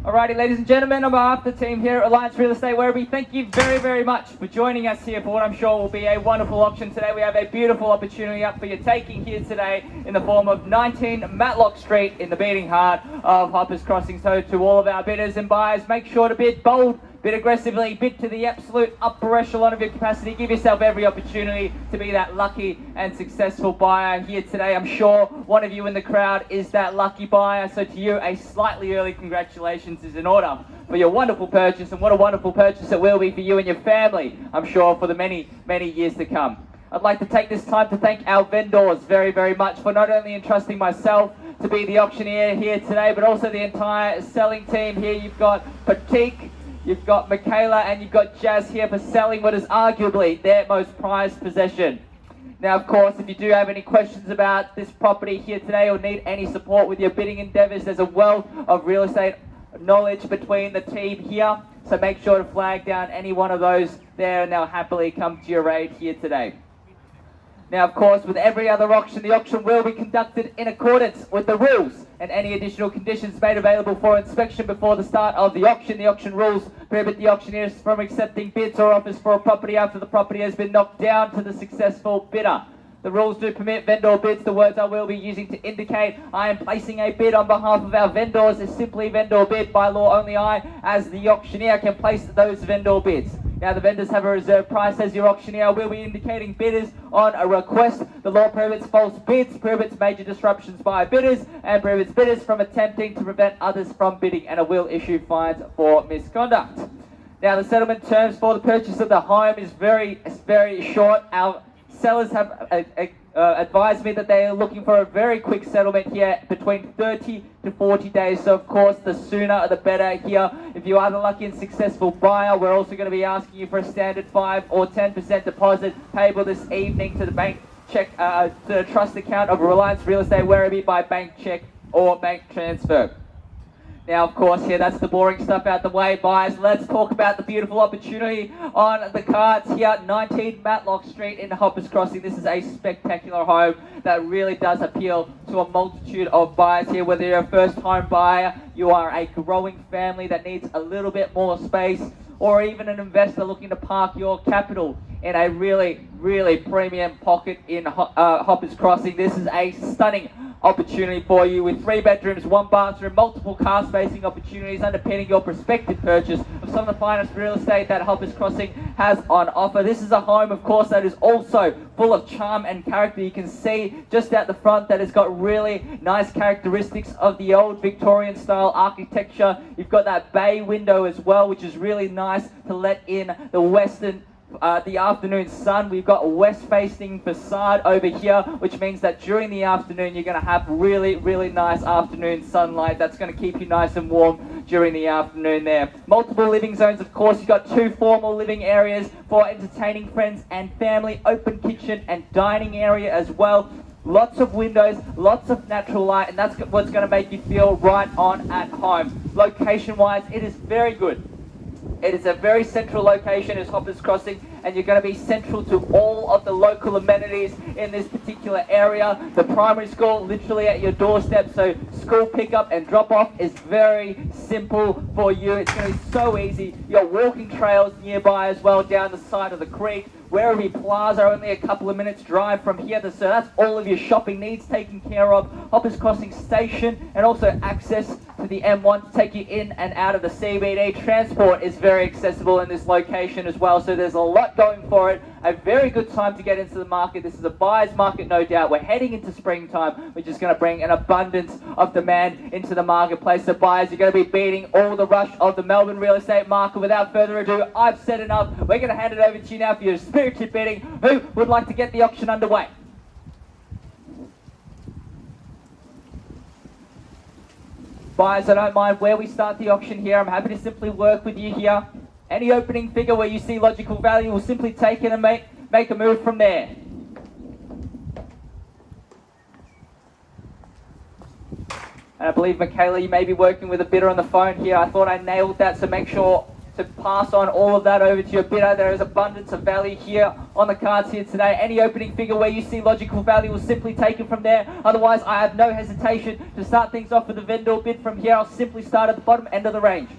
Alrighty, ladies and gentlemen, on behalf of the team here at Alliance Real Estate Werribee, thank you very, very much for joining us here for what I'm sure will be a wonderful auction today. We have a beautiful opportunity up for your taking here today in the form of 19 Matlock Street in the beating heart of Hoppers Crossing. So to all of our bidders and buyers, make sure to bid bold, bid aggressively, bid to the absolute upper echelon of your capacity. Give yourself every opportunity to be that lucky and successful buyer here today. I'm sure one of you in the crowd is that lucky buyer. So to you, a slightly early congratulations is in order for your wonderful purchase, and what a wonderful purchase it will be for you and your family, I'm sure, for the many, many years to come. I'd like to take this time to thank our vendors very, very much for not only entrusting myself to be the auctioneer here today, but also the entire selling team here. You've got Pratik, you've got Michaela, and you've got Jazz here for selling what is arguably their most prized possession. Now, of course, if you do have any questions about this property here today or need any support with your bidding endeavours, there's a wealth of real estate knowledge between the team here. So make sure to flag down any one of those there, and they'll happily come to your aid here today. Now, of course, with every other auction, the auction will be conducted in accordance with the rules, and any additional conditions made available for inspection before the start of the auction. The auction rules prohibit the auctioneers from accepting bids or offers for a property after the property has been knocked down to the successful bidder. The rules do permit vendor bids. The words I will be using to indicate I am placing a bid on behalf of our vendors is simply vendor bid. By law, only I, as the auctioneer, can place those vendor bids. Now, the vendors have a reserve price. As your auctioneer, I will be indicating bidders on a request. The law prohibits false bids, prohibits major disruptions by bidders, and prohibits bidders from attempting to prevent others from bidding, and it will issue fines for misconduct. Now, the settlement terms for the purchase of the home is very short. Our sellers have advised me that they are looking for a very quick settlement here, between 30 to 40 days. So, of course, the sooner the better here. If you are the lucky and successful buyer, we're also going to be asking you for a standard 5 or 10% deposit payable this evening to the bank check, to the trust account of Reliance Real Estate Werribee by bank check or bank transfer. Now, of course, here, that's the boring stuff out the way, buyers. Let's talk about the beautiful opportunity on the cards here. 19 Matlock Street in Hoppers Crossing. This is a spectacular home that really does appeal to a multitude of buyers here. Whether you're a first home buyer, you are a growing family that needs a little bit more space, or even an investor looking to park your capital in a really, really premium pocket in Hoppers Crossing. This is a stunning opportunity for you with 3 bedrooms, 1 bathroom, multiple car spacing opportunities underpinning your prospective purchase of some of the finest real estate that Hoppers Crossing has on offer. This is a home, of course, that is also full of charm and character. You can see just out the front that it's got really nice characteristics of the old Victorian style architecture. You've got that bay window as well, which is really nice to let in the afternoon sun. We've got a west-facing facade over here, which means that during the afternoon you're going to have really, really nice afternoon sunlight. That's going to keep you nice and warm during the afternoon there. Multiple living zones, of course. You've got 2 formal living areas for entertaining friends and family, open kitchen and dining area as well. Lots of windows, lots of natural light, and that's what's going to make you feel right on at home. Location-wise, it is very good. It is a very central location as Hoppers Crossing, and you're going to be central to all of the local amenities in this particular area. The primary school literally at your doorstep, so school pickup and drop off is very simple for you. It's going to be so easy. Your walking trails nearby as well down the side of the creek. Werribee Plaza, only a couple of minutes drive from here, so that's all of your shopping needs taken care of. Hoppers Crossing Station, and also access to the M1 to take you in and out of the CBD. Transport is very accessible in this location as well, so there's a lot going for it. A very good time to get into the market. This is a buyer's market, no doubt. We're heading into springtime, which is going to bring an abundance of demand into the marketplace. So buyers are going to be beating all the rush of the Melbourne real estate market. Without further ado, I've said enough. We're going to hand it over to you now for your spirited bidding. Who would like to get the auction underway? Buyers, I don't mind where we start the auction here. I'm happy to simply work with you here. Any opening figure where you see logical value, we'll simply take it and make a move from there. And I believe, Michaela, you may be working with a bidder on the phone here. I thought I nailed that, so make sure to pass on all of that over to your bidder. There is abundance of value here on the cards here today. Any opening figure where you see logical value will simply take it from there. Otherwise, I have no hesitation to start things off with a vendor bid from here. I'll simply start at the bottom end of the range.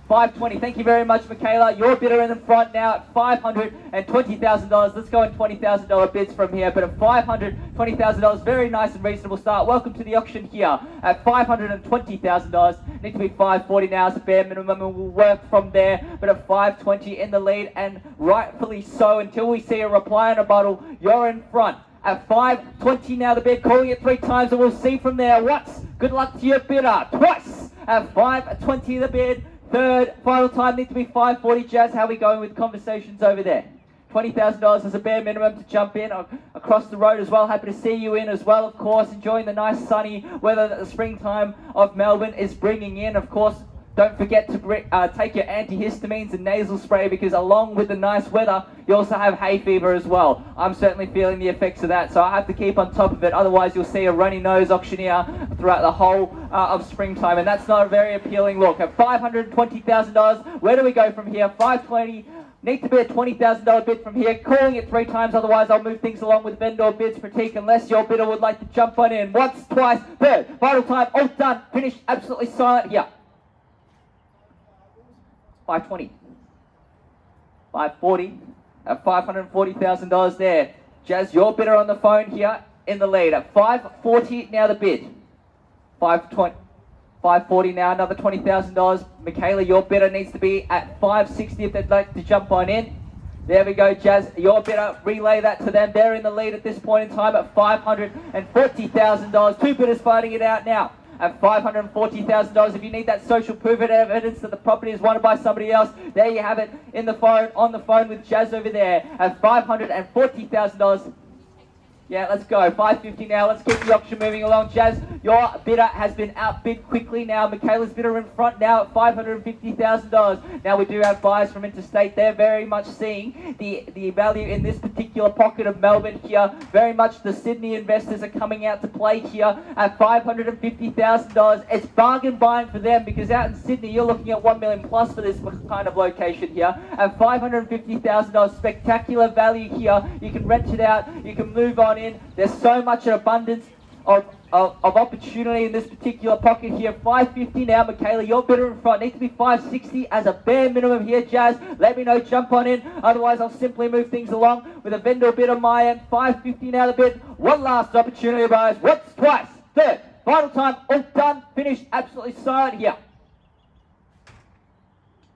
520. Thank you very much, Michaela. Your bidder in the front now at $520,000. Let's go in $20,000 bids from here. But at $520,000, very nice and reasonable start. Welcome to the auction here at $520,000. Need to be $540 now as a bare minimum, and we'll work from there. But at $520 in the lead, and rightfully so, until we see a reply and a bottle, you're in front. At $520 now the bid, calling it 3 times, and we'll see from there. Once, good luck to your bidder. Twice at $520 the bid. Third, final time, need to be $540. Jazz, how are we going with conversations over there? $20,000 as a bare minimum to jump in across the road as well. Happy to see you in as well, of course. Enjoying the nice sunny weather that the springtime of Melbourne is bringing in. Of course, don't forget to take your antihistamines and nasal spray, because along with the nice weather, you also have hay fever as well. I'm certainly feeling the effects of that, so I have to keep on top of it. Otherwise, you'll see a runny nose auctioneer throughout the whole of springtime, and that's not a very appealing look. At $520,000, where do we go from here? $520. Need to be a $20,000 bid from here. Calling it 3 times, otherwise I'll move things along with vendor bids. Pratik, unless your bidder would like to jump on in. Once, twice, third. Final time, all done. Finished, absolutely silent here. 520, 540, at $540,000 there. Jazz, your bidder on the phone here in the lead at 540 now the bid. 520, 540 now, another $20,000. Michaela, your bidder needs to be at 560 if they'd like to jump on in. There we go, Jazz. Your bidder, relay that to them. They're in the lead at this point in time at $540,000. 2 bidders fighting it out now at $540,000. If you need that social proof of evidence that the property is wanted by somebody else, there you have it in the phone, on the phone with Jazz over there at $540,000. Yeah, let's go. 550 now. Let's keep the auction moving along. Jazz, your bidder has been outbid quickly now. Michaela's bidder in front now at $550,000. Now we do have buyers from interstate. They're very much seeing the value in this particular pocket of Melbourne here. Very much the Sydney investors are coming out to play here at $550,000. It's bargain buying for them, because out in Sydney you're looking at $1 million plus for this kind of location here. At $550,000, spectacular value here. You can rent it out. You can move on in. There's so much an abundance of opportunity in this particular pocket here. 550 now, Michaela, your bidder in front. Needs to be 560 as a bare minimum here, Jazz. Let me know, jump on in. Otherwise, I'll simply move things along with a vendor bid on my end. 550 now the bid. One last opportunity, guys. Once, twice, third. Final time, all done, finished, absolutely silent here.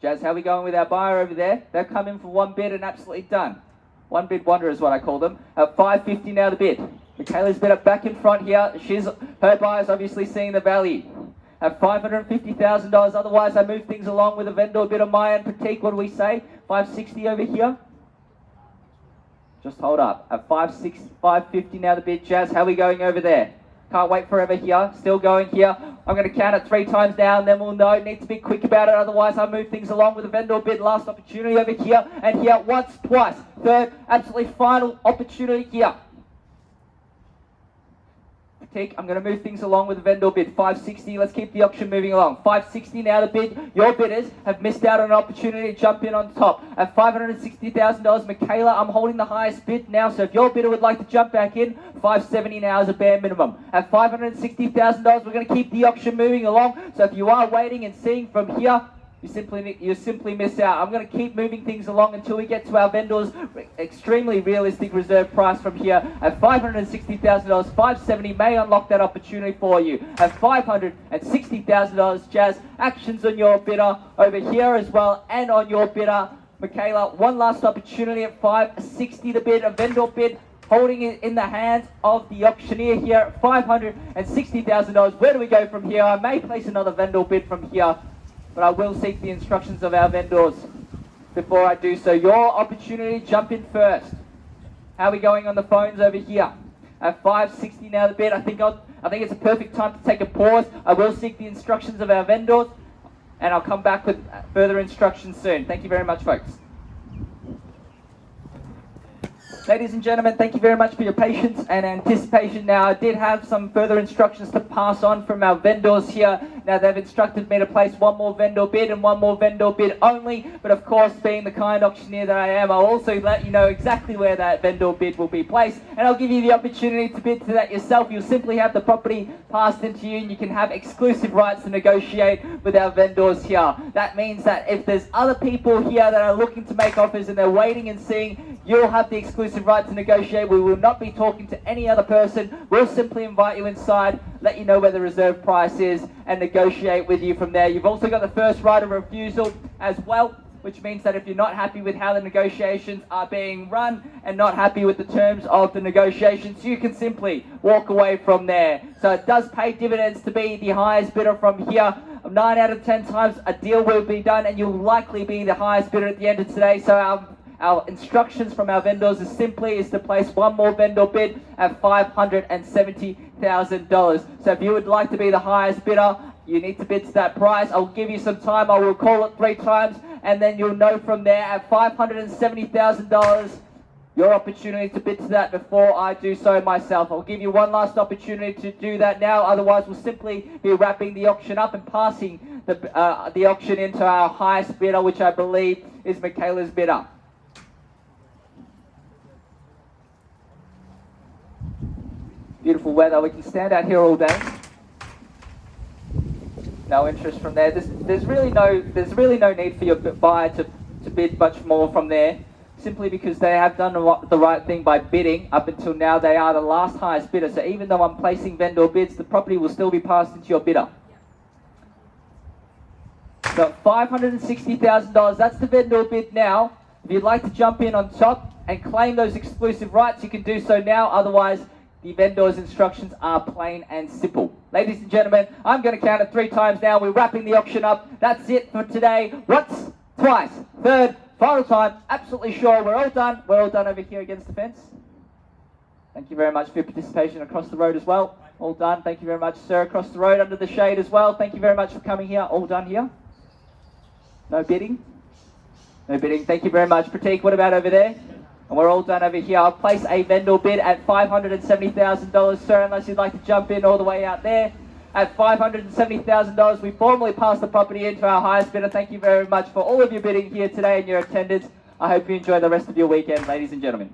Jazz, how are we going with our buyer over there? They've come in for 1 bid and absolutely done. 1 bid wonder is what I call them. At 550 now the bid. Michaela's bidder back in front here. Her buyer's obviously seeing the value. At $550,000. Otherwise, I move things along with a vendor bid on my end. Pratik, what do we say? 560 over here. Just hold up. At 550 now the bid. Jazz, how are we going over there? Can't wait forever here. Still going here. I'm going to count it 3 times now, and then we'll know. Need to be quick about it. Otherwise, I'll move things along with a vendor bid. Last opportunity over here. And here, once, twice. Third, absolutely final opportunity here. I'm going to move things along with the vendor bid. 560. Let's keep the auction moving along. 560 now the bid. Your bidders have missed out on an opportunity to jump in on top. At $560,000, Michaela, I'm holding the highest bid now. So if your bidder would like to jump back in, 570 now is a bare minimum. At $560,000, we're going to keep the auction moving along. So if you are waiting and seeing from here, you simply miss out. I'm going to keep moving things along until we get to our vendor's extremely realistic reserve price from here. At $560,000, 570 may unlock that opportunity for you. At $560,000, Jazz, actions on your bidder over here as well, and on your bidder, Michaela. One last opportunity at 560 the bid, a vendor bid, holding it in the hands of the auctioneer here at $560,000. Where do we go from here? I may place another vendor bid from here, but I will seek the instructions of our vendors before I do so. Your opportunity, jump in first. How are we going on the phones over here? At 560 now the bid. I think it's a perfect time to take a pause. I will seek the instructions of our vendors, and I'll come back with further instructions soon. Thank you very much, folks. Ladies and gentlemen, thank you very much for your patience and anticipation. Now, I did have some further instructions to pass on from our vendors here. Now they've instructed me to place one more vendor bid and one more vendor bid only, but of course being the kind auctioneer that I am, I'll also let you know exactly where that vendor bid will be placed, and I'll give you the opportunity to bid to that yourself. You'll simply have the property passed into you and you can have exclusive rights to negotiate with our vendors here. That means that if there's other people here that are looking to make offers and they're waiting and seeing, you'll have the exclusive right to negotiate. We will not be talking to any other person. We'll simply invite you inside, let you know where the reserve price is, and negotiate with you from there. You've also got the first right of refusal as well, which means that if you're not happy with how the negotiations are being run and not happy with the terms of the negotiations, you can simply walk away from there. So it does pay dividends to be the highest bidder from here. 9 out of 10 times a deal will be done and you'll likely be the highest bidder at the end of today. So our instructions from our vendors is to place one more vendor bid at $570,000. So if you would like to be the highest bidder, you need to bid to that price. I'll give you some time. I will call it 3 times and then you'll know from there. At $570,000, your opportunity to bid to that before I do so myself. I'll give you one last opportunity to do that now. Otherwise, we'll simply be wrapping the auction up and passing the auction into our highest bidder, which I believe is Michaela's bidder. Beautiful weather. We can stand out here all day. No interest from there. There's really no need for your buyer to bid much more from there, simply because they have done the right thing by bidding. Up until now, they are the last highest bidder. So even though I'm placing vendor bids, the property will still be passed into your bidder. So $560,000. That's the vendor bid now. If you'd like to jump in on top and claim those exclusive rights, you can do so now. Otherwise, the vendor's instructions are plain and simple. Ladies and gentlemen, I'm going to count it 3 times now. We're wrapping the auction up. That's it for today. Once, twice, third, final time. Absolutely sure we're all done. We're all done over here against the fence. Thank you very much for your participation across the road as well. All done. Thank you very much, sir, across the road under the shade as well. Thank you very much for coming here. All done here. No bidding? No bidding. Thank you very much. Pratik, what about over there? And we're all done over here. I'll place a vendor bid at $570,000, sir, unless you'd like to jump in all the way out there. At $570,000, we formally pass the property into our highest bidder. Thank you very much for all of your bidding here today and your attendance. I hope you enjoy the rest of your weekend, ladies and gentlemen.